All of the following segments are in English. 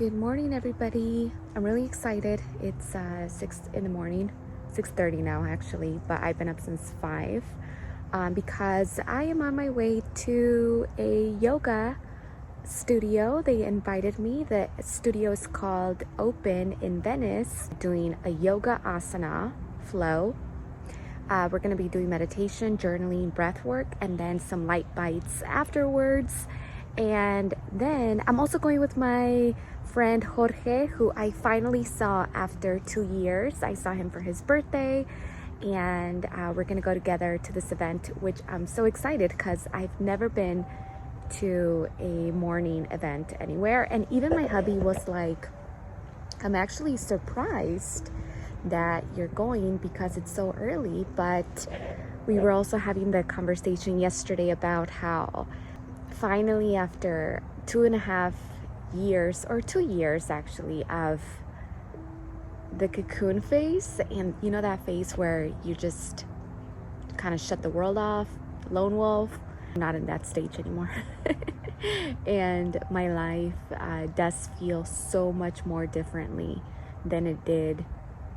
Good morning, everybody. I'm really excited. It's 6 in the morning, 6:30 now actually, but I've been up since 5 because I am on my way to a yoga studio. They invited me. The studio is called Open in Venice, doing a yoga asana flow. We're going to be doing meditation, journaling, breath work, and then some light bites afterwards. And then I'm also going with my friend Jorge, who I finally saw after 2 years. I saw him for his birthday, and we're gonna go together to this event, which I'm so excited because I've never been to a morning event anywhere. And even my hubby was like, I'm actually surprised that you're going because it's so early. But we were also having the conversation yesterday about how finally, after 2.5 years, or 2 years actually, of the cocoon phase, and you know that phase where you just kind of shut the world off, lone wolf. I'm not in that stage anymore. And my life does feel so much more differently than it did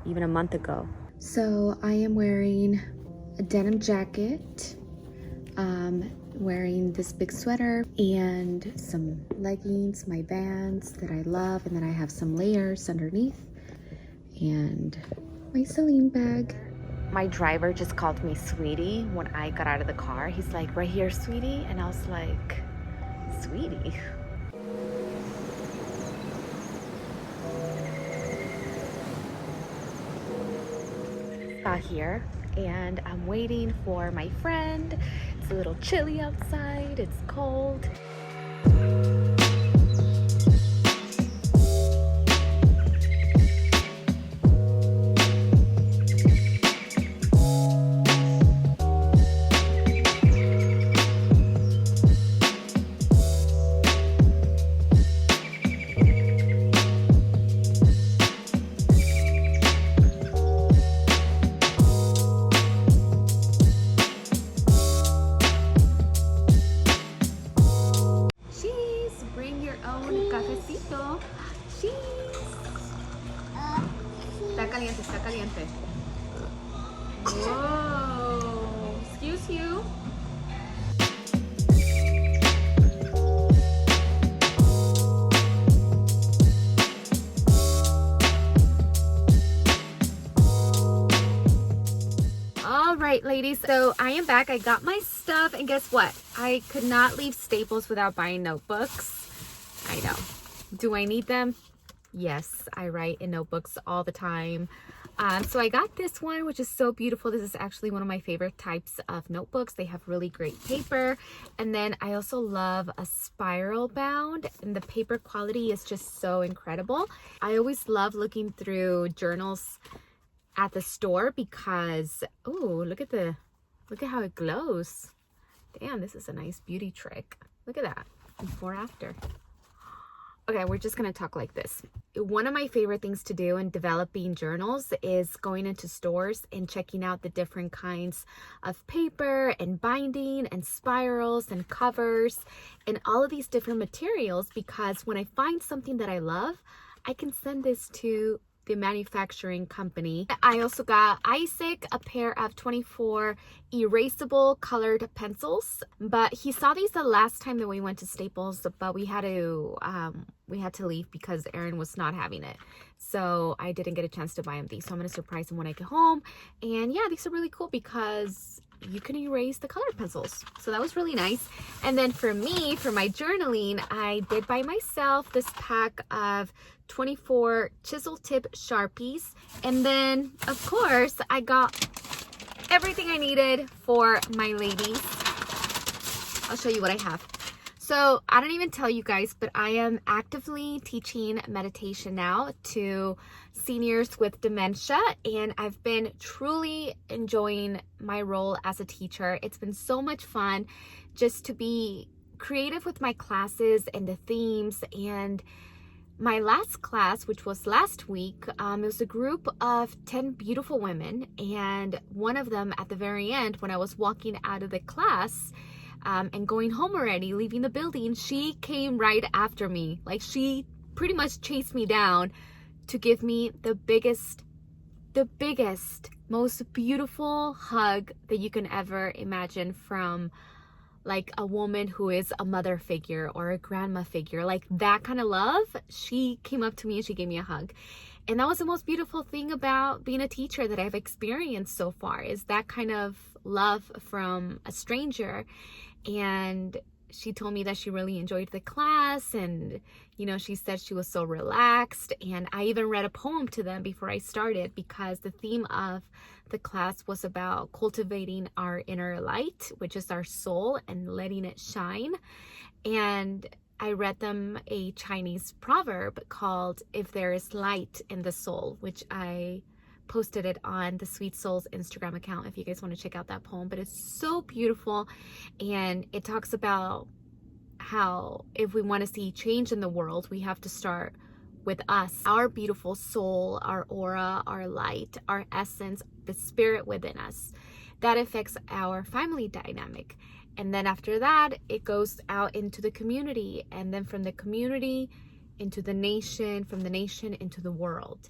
even a month ago. So I am wearing a denim jacket, wearing this big sweater and some leggings, my Vans that I love, and then I have some layers underneath, and my Celine bag. My driver just called me sweetie when I got out of the car. He's like, right here, sweetie, and I was like, sweetie? Out here, and I'm waiting for my friend. It's a little chilly outside, it's cold. Está caliente, está caliente. Whoa, excuse you. All right, ladies, so I am back. I got my stuff, and guess what? I could not leave Staples without buying notebooks. I know. Do I need them? Yes, I write in notebooks all the time. So I got this one, which is so beautiful. This is actually one of my favorite types of notebooks. They have really great paper. And then I also love a spiral bound, and the paper quality is just so incredible. I always love looking through journals at the store because, oh, look at how it glows. Damn, this is a nice beauty trick. Look at that, before after. Okay, we're just gonna talk like this. One of my favorite things to do in developing journals is going into stores and checking out the different kinds of paper and binding and spirals and covers and all of these different materials, because when I find something that I love, I can send this to the manufacturing company. I also got Isaac a pair of 24 erasable colored pencils, but he saw these the last time that we went to Staples, but we had to leave because Aaron was not having it, so I didn't get a chance to buy him these. So I'm gonna surprise him when I get home. And yeah, these are really cool because you can erase the colored pencils, so that was really nice. And then for me, for my journaling, I did buy myself this pack of 24 chisel tip Sharpies, and then of course I got everything I needed for my ladies. I'll show you what I have. So I don't even tell you guys, but I am actively teaching meditation now to seniors with dementia, and I've been truly enjoying my role as a teacher. It's been so much fun just to be creative with my classes and the themes. And my last class, which was last week, it was a group of 10 beautiful women, and one of them at the very end, when I was walking out of the class and going home already, leaving the building, she came right after me. Like, she pretty much chased me down to give me the biggest, most beautiful hug that you can ever imagine from like a woman who is a mother figure or a grandma figure, like that kind of love. She came up to me and she gave me a hug. And that was the most beautiful thing about being a teacher that I've experienced so far, is that kind of love from a stranger. And she told me that she really enjoyed the class, and you know, she said she was so relaxed. And I even read a poem to them before I started, because the theme of the class was about cultivating our inner light, which is our soul, and letting it shine. And I read them a Chinese proverb called "If there is light in the soul," which I posted it on the Sweet Souls Instagram account if you guys want to check out that poem. But it's so beautiful, and it talks about how if we want to see change in the world, we have to start with us, our beautiful soul, our aura, our light, our essence, the spirit within us. That affects our family dynamic. And then after that, it goes out into the community, and then from the community into the nation, from the nation into the world.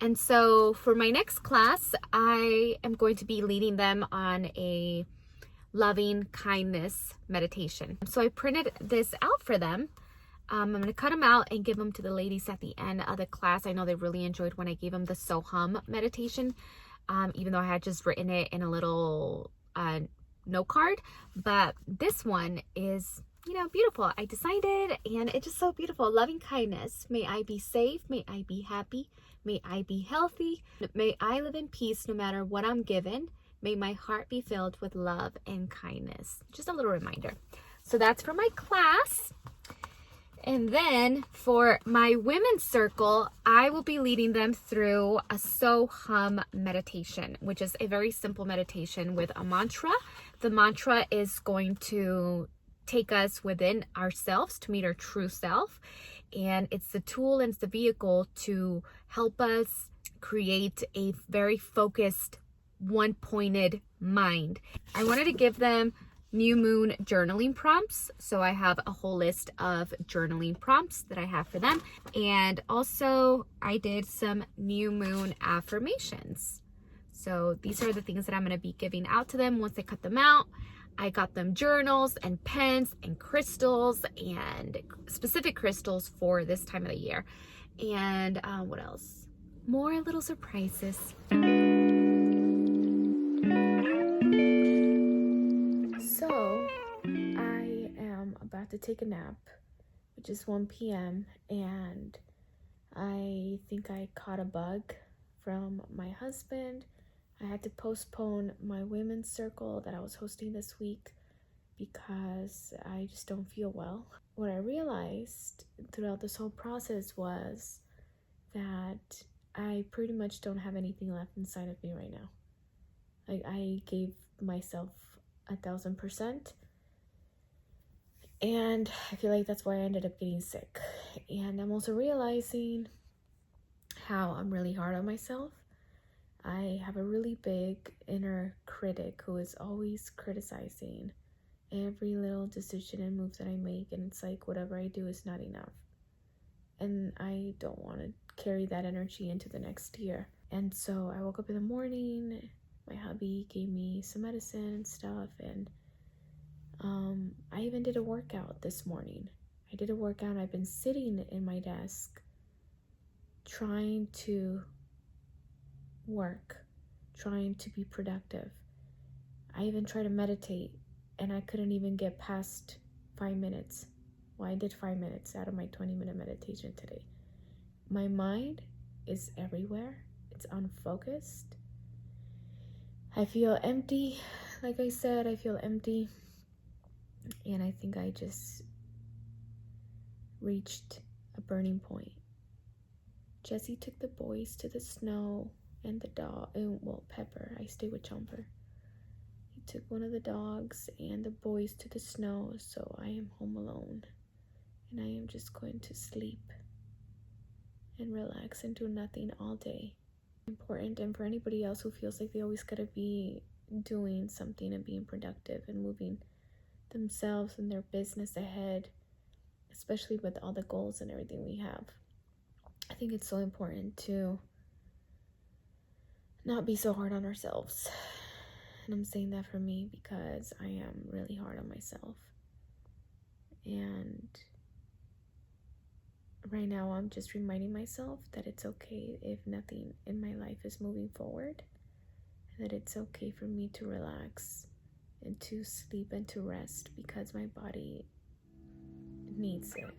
And so for my next class, I am going to be leading them on a loving kindness meditation. So I printed this out for them. I'm going to cut them out and give them to the ladies at the end of the class. I know they really enjoyed when I gave them the So-Hum meditation, even though I had just written it in a little note card. But this one is, you know, beautiful. I decided, and it's just so beautiful. Loving kindness. May I be safe. May I be happy. May I be healthy. May I live in peace no matter what I'm given. May my heart be filled with love and kindness. Just a little reminder. So that's for my class. And then for my women's circle, I will be leading them through a So-Hum meditation, which is a very simple meditation with a mantra. The mantra is going to take us within ourselves to meet our true self. And it's the tool and it's the vehicle to help us create a very focused, one-pointed mind. I wanted to give them new moon journaling prompts. So I have a whole list of journaling prompts that I have for them. And also I did some new moon affirmations. So these are the things that I'm going to be giving out to them once I cut them out. I got them journals and pens and crystals, and specific crystals for this time of the year. And what else? More little surprises. So I am about to take a nap, which is 1 p.m. and I think I caught a bug from my husband. I had to postpone my women's circle that I was hosting this week because I just don't feel well. What I realized throughout this whole process was that I pretty much don't have anything left inside of me right now. Like, I gave myself 1,000%, and I feel like that's why I ended up getting sick. And I'm also realizing how I'm really hard on myself. I have a really big inner critic who is always criticizing every little decision and move that I make, and it's like whatever I do is not enough. And I don't want to carry that energy into the next year. And so I woke up in the morning, my hubby gave me some medicine and stuff, and I even did a workout this morning. I did a workout. I've been sitting in my desk trying to work, trying to be productive. I even tried to meditate, and I couldn't even get past 5 minutes. Well, I did 5 minutes out of my 20-minute meditation today. My mind is everywhere. It's unfocused. I feel empty. Like I said, I feel empty. And I think I just reached a burning point. Jesse took the boys to the snow, and the dog, and well, Pepper, I stay with Chomper. He took one of the dogs and the boys to the snow, so I am home alone. And I am just going to sleep and relax and do nothing all day. Important, and for anybody else who feels like they always gotta be doing something and being productive and moving themselves and their business ahead, especially with all the goals and everything we have. I think it's so important to not be so hard on ourselves. And I'm saying that for me because I am really hard on myself. And right now I'm just reminding myself that it's okay if nothing in my life is moving forward. And that it's okay for me to relax and to sleep and to rest because my body needs it.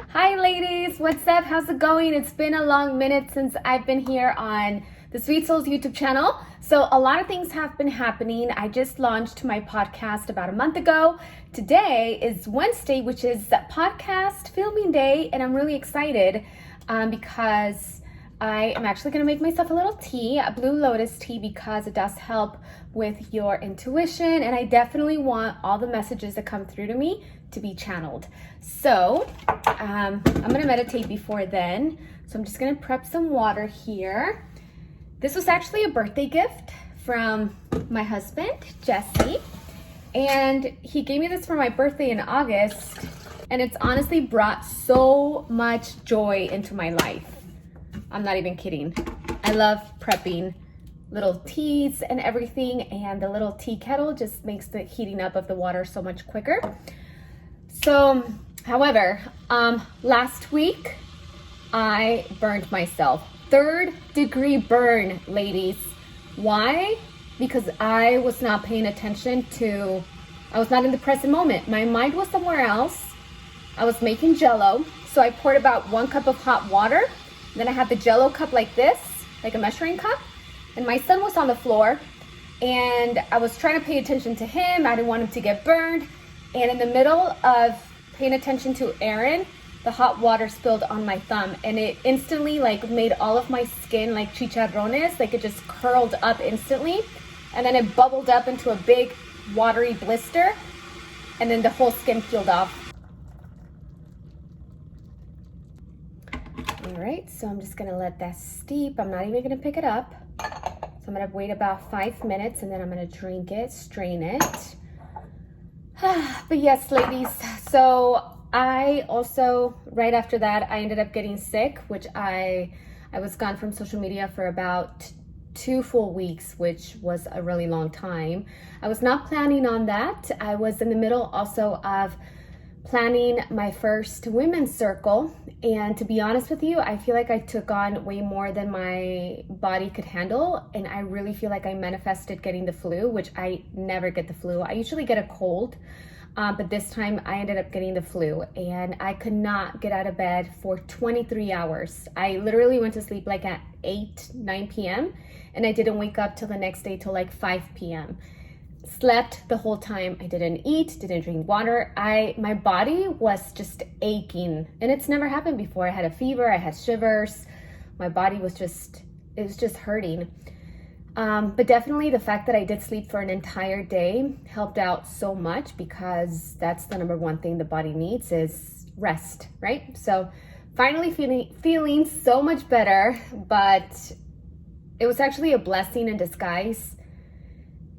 Hi ladies, what's up? How's it going? It's been a long minute since I've been here on the Sweet Souls YouTube channel. So a lot of things have been happening. I just launched my podcast about a month ago. Today is Wednesday, which is podcast filming day, and I'm really excited because I am actually going to make myself a little tea, a Blue Lotus tea, because it does help with your intuition, and I definitely want all the messages that come through to me to be channeled. So I'm going to meditate before then. So I'm just going to prep some water here. This was actually a birthday gift from my husband, Jesse, and he gave me this for my birthday in August, and it's honestly brought so much joy into my life. I'm not even kidding. I love prepping little teas and everything, and the little tea kettle just makes the heating up of the water so much quicker. So, however, last week I burned myself. 3rd degree burn, ladies. Why? Because I was not paying attention to, I was not in the present moment. My mind was somewhere else. I was making Jell-O. So I poured about 1 cup of hot water. Then I had the Jell-O cup like this, like a measuring cup. And my son was on the floor. And I was trying to pay attention to him. I didn't want him to get burned. And in the middle of paying attention to Aaron, the hot water spilled on my thumb. And it instantly like made all of my skin like chicharrones. Like it just curled up instantly. And then it bubbled up into a big watery blister. And then the whole skin peeled off. All right, so I'm just gonna let that steep. I'm not even gonna pick it up. So I'm gonna wait about 5 minutes and then I'm gonna drink it, strain it. But yes, ladies, so I also, right after that, I ended up getting sick, which I was gone from social media for about 2 full weeks, which was a really long time. I was not planning on that. I was in the middle also of planning my first women's circle, and to be honest with you, I feel like I took on way more than my body could handle, and I really feel like I manifested getting the flu, which I never get the flu. I usually get a cold, but this time I ended up getting the flu, and I could not get out of bed for 23 hours. I literally went to sleep like at 9 p.m. and I didn't wake up till the next day till like 5 p.m. Slept the whole time. I didn't eat, didn't drink water. My body was just aching, and it's never happened before. I had a fever, I had shivers. My body was just hurting. But definitely the fact that I did sleep for an entire day helped out so much, because that's the number one thing the body needs is rest, right? So finally feeling so much better, but it was actually a blessing in disguise.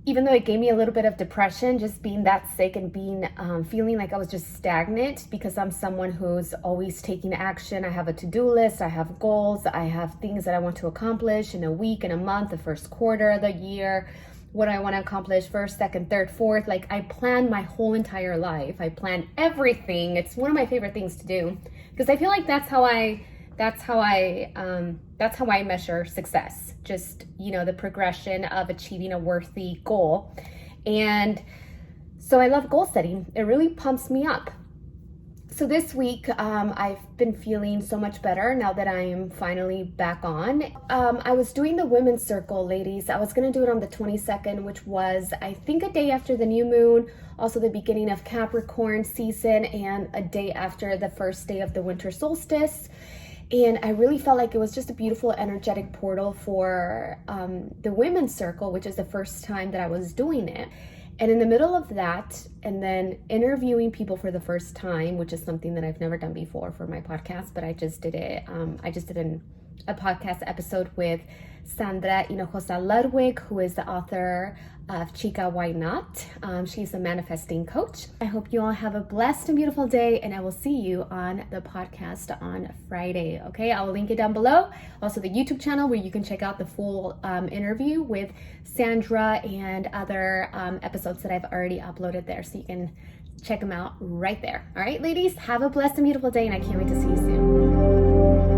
Even though it gave me a little bit of depression, just being that sick and being feeling like I was just stagnant, because I'm someone who's always taking action. I have a to-do list, I have goals, I have things that I want to accomplish in a week, in a month, the first quarter of the year, what I want to accomplish first, second, third, fourth. Like I plan my whole entire life. I plan everything. It's one of my favorite things to do, because I feel like that's how I measure success. Just, the progression of achieving a worthy goal. And so I love goal setting. It really pumps me up. So this week, I've been feeling so much better now that I am finally back on. I was doing the women's circle, ladies. I was going to do it on the 22nd, which was, I think, a day after the new moon, also the beginning of Capricorn season, and a day after the first day of the winter solstice. And I really felt like it was just a beautiful energetic portal for the women's circle, which is the first time that I was doing it. And in the middle of that, and then interviewing people for the first time, which is something that I've never done before for my podcast, but I just did it. I just did a podcast episode with Sandra Hinojosa Ludwig, who is the author of Chica Why Not. She's a manifesting coach. I hope you all have a blessed and beautiful day, and I will see you on the podcast on Friday. Okay, I will link it down below. Also the YouTube channel where you can check out the full interview with Sandra and other episodes that I've already uploaded there, so you can check them out right there. All right, ladies, have a blessed and beautiful day, and I can't wait to see you soon.